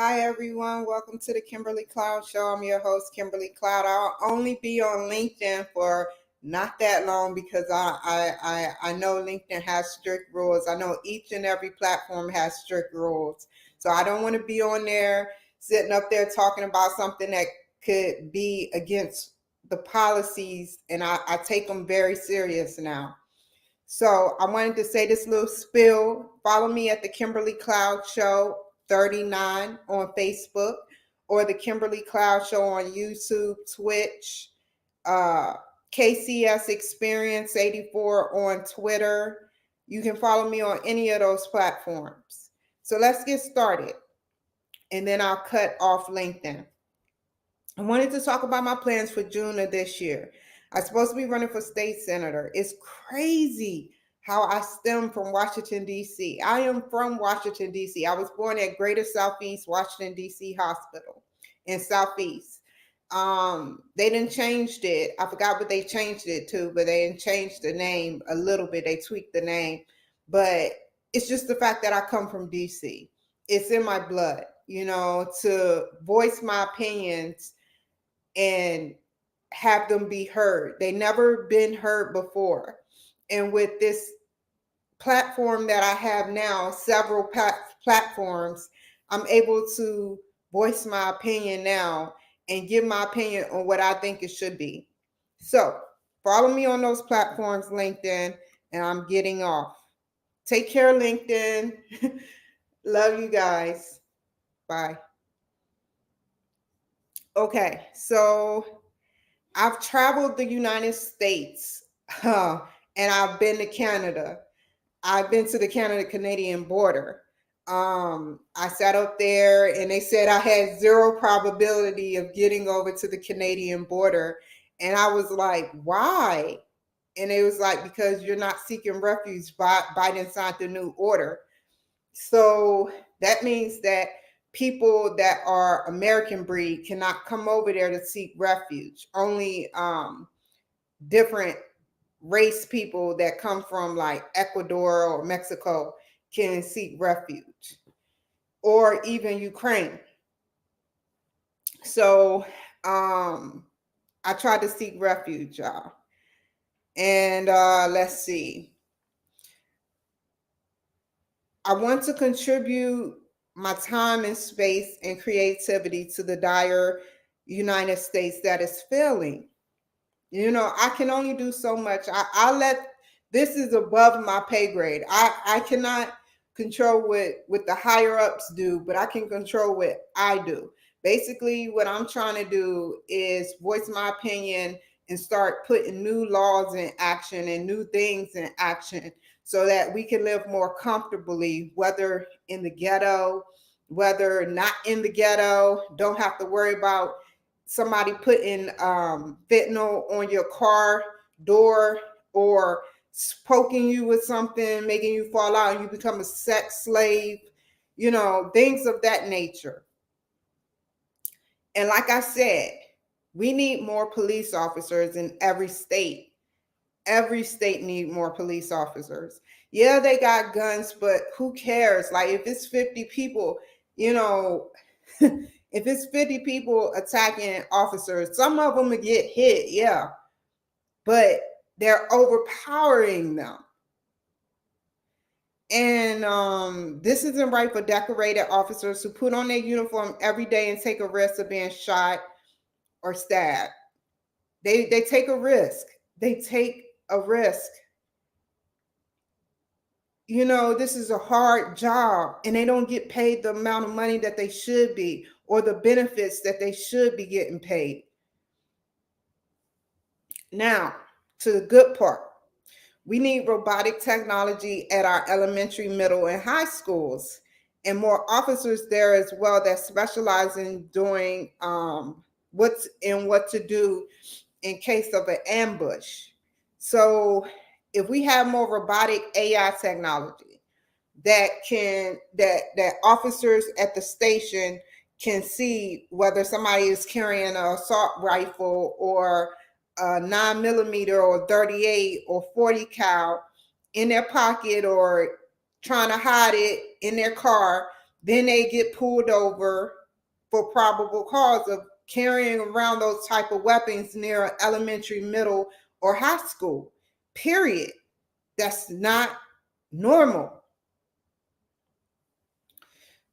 Hi everyone, welcome to the Kimberly Cloud Show. I'm your host, Kimberly Cloud. I'll only be on LinkedIn for not that long because I know LinkedIn has strict rules. I know each and every platform has strict rules. So I don't want to be on there sitting up there talking about something that could be against the policies, and I take them very serious now. So I wanted to say this little spill. Follow me at the Kimberly Cloud Show 39 on Facebook or the Kimberly Cloud Show on YouTube, Twitch, uh, KCS Experience 84 on Twitter. You can follow me on any of those platforms. So let's get started. And then I'll cut off LinkedIn. I wanted to talk about my plans for June of this year. I'm supposed to be running for state senator. It's crazy how I stem from Washington, D.C. I am from Washington, D.C. I was born at Greater Southeast Washington, D.C. Hospital in Southeast. They didn't changed it. I forgot what they changed it to, but they didn't change the name a little bit. They tweaked the name. But it's just the fact that I come from D.C. It's in my blood, to voice my opinions and have them be heard. They never been heard before. And with this platform that I have now, several platforms, I'm able to voice my opinion now and give my opinion on what I think it should be. So follow me on those platforms, LinkedIn, and I'm getting off. Take care, LinkedIn. Love you guys. Bye. Okay, so I've traveled the United States and I've been to Canada. I've been to the Canada-Canadian border. I sat up there and they said I had zero probability of getting over to the Canadian border. And I was like, why? And it was like, because you're not seeking refuge. Biden signed the new order. So that means that people that are American breed cannot come over there to seek refuge. Only different race people that come from like Ecuador or Mexico can seek refuge, or even Ukraine. So I tried to seek refuge, y'all. And let's see. I want to contribute my time and space and creativity to the dire United States that is failing. I can only do so much. I let this is above my pay grade. I cannot control what the higher ups do, but I can control what I do. Basically, what I'm trying to do is voice my opinion and start putting new laws in action and new things in action so that we can live more comfortably, whether in the ghetto, whether not in the ghetto, don't have to worry about somebody putting fentanyl on your car door or poking you with something, making you fall out and you become a sex slave, things of that nature. And like I said, we need more police officers in every state. Every state need more police officers. Yeah, they got guns, but who cares? Like if it's 50 people, if it's 50 people attacking officers, some of them will get hit, yeah, but they're overpowering them. And this isn't right for decorated officers who put on their uniform every day and take a risk of being shot or stabbed. They take a risk. They take a risk. This is a hard job and they don't get paid the amount of money that they should be or the benefits that they should be getting paid. Now, to the good part. We need robotic technology at our elementary, middle, and high schools, and more officers there as well that specialize in doing what to do in case of an ambush. So, if we have more robotic AI technology that officers at the station can see whether somebody is carrying an assault rifle or a 9mm or 38 or 40 cal in their pocket or trying to hide it in their car, then they get pulled over for probable cause of carrying around those type of weapons near elementary, middle, or high school. Period. That's not normal.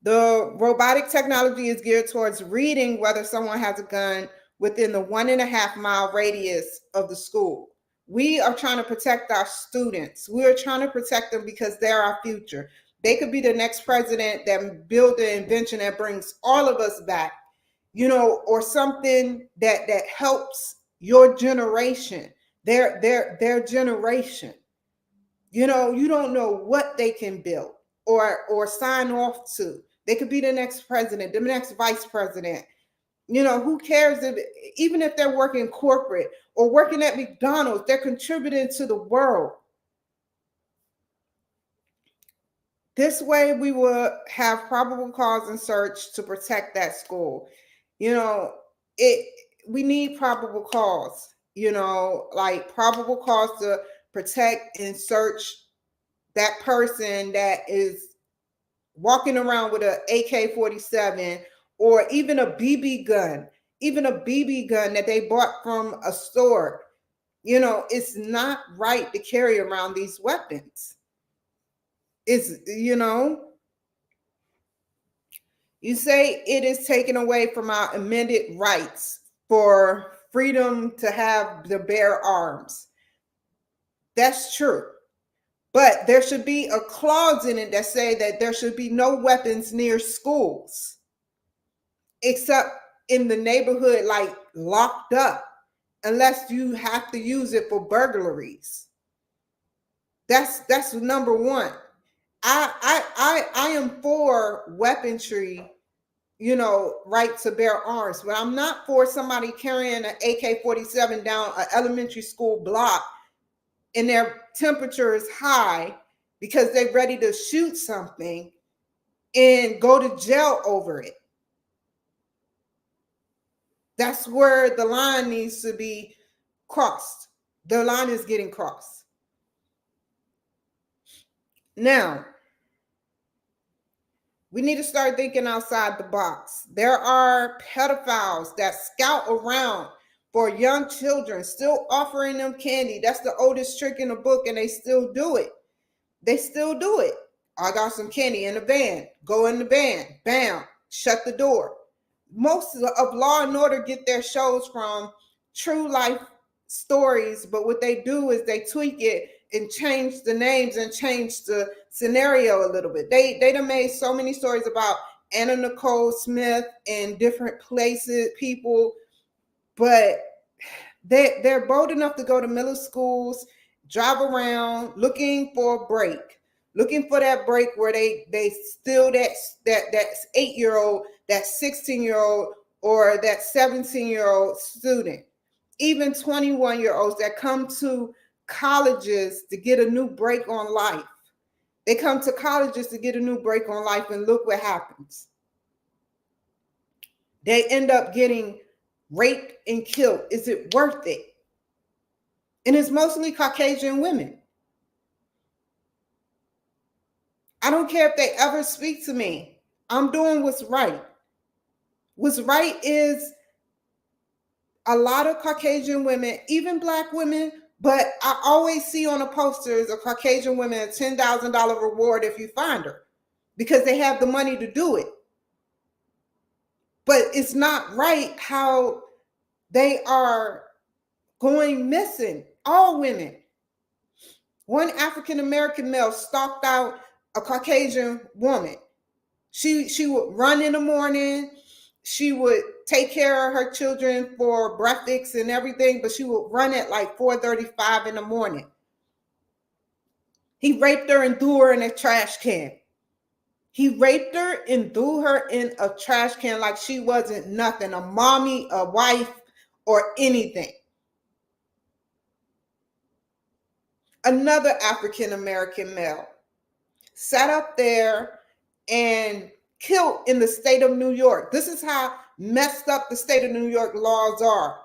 The robotic technology is geared towards reading whether someone has a gun within the 1.5 mile radius of the school. We are trying to protect our students. We are trying to protect them because they're our future. They could be the next president that build the invention that brings all of us back, or something that helps your generation, their generation. You don't know what they can build or sign off to. They could be the next president, the next vice president. Who cares even if they're working corporate or working at McDonald's, they're contributing to the world. This way we will have probable cause and search to protect that school. We need probable cause, like probable cause to protect and search that person that is walking around with an AK-47 or even a BB gun, that they bought from a store. It's not right to carry around these weapons. It's, you say it is taken away from our amended rights for freedom to have the bear arms. That's true. But there should be a clause in it that say that there should be no weapons near schools, except in the neighborhood, like locked up, unless you have to use it for burglaries. That's number one. I am for weaponry, right to bear arms, but I'm not for somebody carrying an AK-47 down an elementary school block and their temperature is high because they're ready to shoot something and go to jail over it. That's where the line needs to be crossed. The line is getting crossed. Now, we need to start thinking outside the box. There are pedophiles that scout around for young children, still offering them candy. That's the oldest trick in the book, and they still do it. I got some candy in the van. Go in the van. Bam. Shut the door. Most of Law and Order get their shows from true life stories, but what they do is they tweak it and change the names and change the scenario a little bit. They done made so many stories about Anna Nicole Smith and different places, people, but they're bold enough to go to middle schools, drive around looking for a break, looking for that break where they steal that 8-year-old, that 16-year-old, or that 17-year-old student, even 21-year-olds that come to colleges to get a new break on life. They come to colleges to get a new break on life, and look what happens. They end up getting raped and killed. Is it worth it? And it's mostly Caucasian women. I don't care if they ever speak to me. I'm doing what's right. What's right is a lot of Caucasian women, even Black women, but I always see on the posters of Caucasian women a $10,000 reward if you find her, because they have the money to do it. But it's not right how they are going missing. All women. One African-American male stalked out a Caucasian woman. She would run in the morning. She would take care of her children for breakfast and everything, but she would run at like 4:35 in the morning. He raped her and threw her in a trash can. He raped her and threw her in a trash can like she wasn't nothing, a mommy, a wife, or anything. Another African-American male sat up there and killed in the state of New York. This is how messed up the state of New York laws are.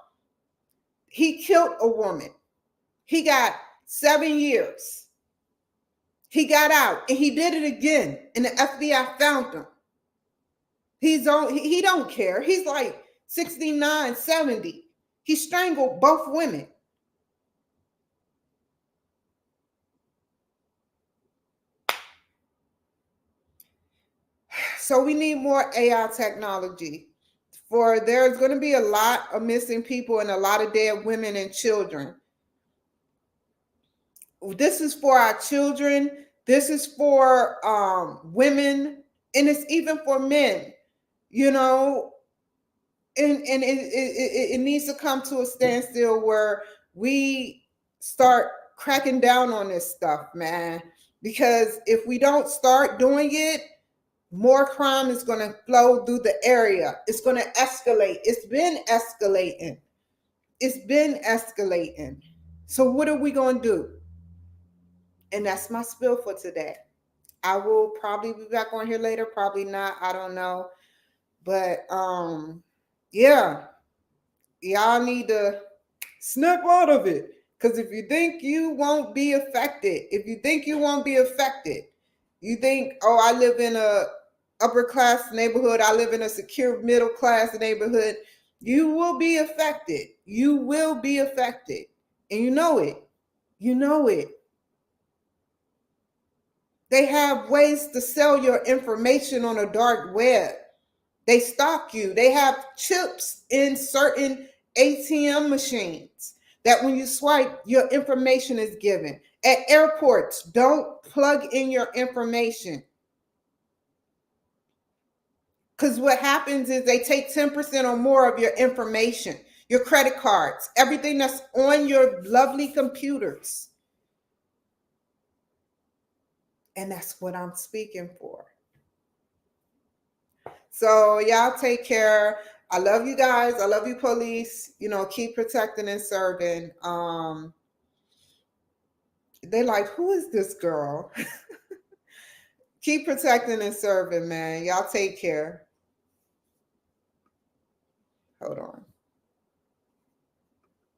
He killed a woman. He got 7 years. He got out and he did it again, and the FBI found him. He don't care. He's like 69, 70. He strangled both women. So we need more AI technology. For there's going to be a lot of missing people and a lot of dead women and children. This is for our children. This is for women, and it's even for men. You know, and it needs to come to a standstill where we start cracking down on this stuff, man. Because if we don't start doing it, more crime is going to flow through the area. It's going to escalate. It's been escalating. It's been escalating. So what are we going to do? And that's my spill for today. I will probably be back on here later, probably not. I don't know. But yeah, y'all need to snap out of it. Because if you think you won't be affected, you think, oh, I live in a upper class neighborhood, I live in a secure middle class neighborhood, you will be affected. You will be affected. And you know it. You know it. They have ways to sell your information on a dark web. They stalk you. They have chips in certain ATM machines that when you swipe, your information is given. At airports, don't plug in your information. Because what happens is they take 10% or more of your information, your credit cards, everything that's on your lovely computers. And that's what I'm speaking for. So y'all take care. I love you guys. I love you, police. You know, keep protecting and serving. They like, who is this girl? Keep protecting and serving, man. Y'all take care. Hold on.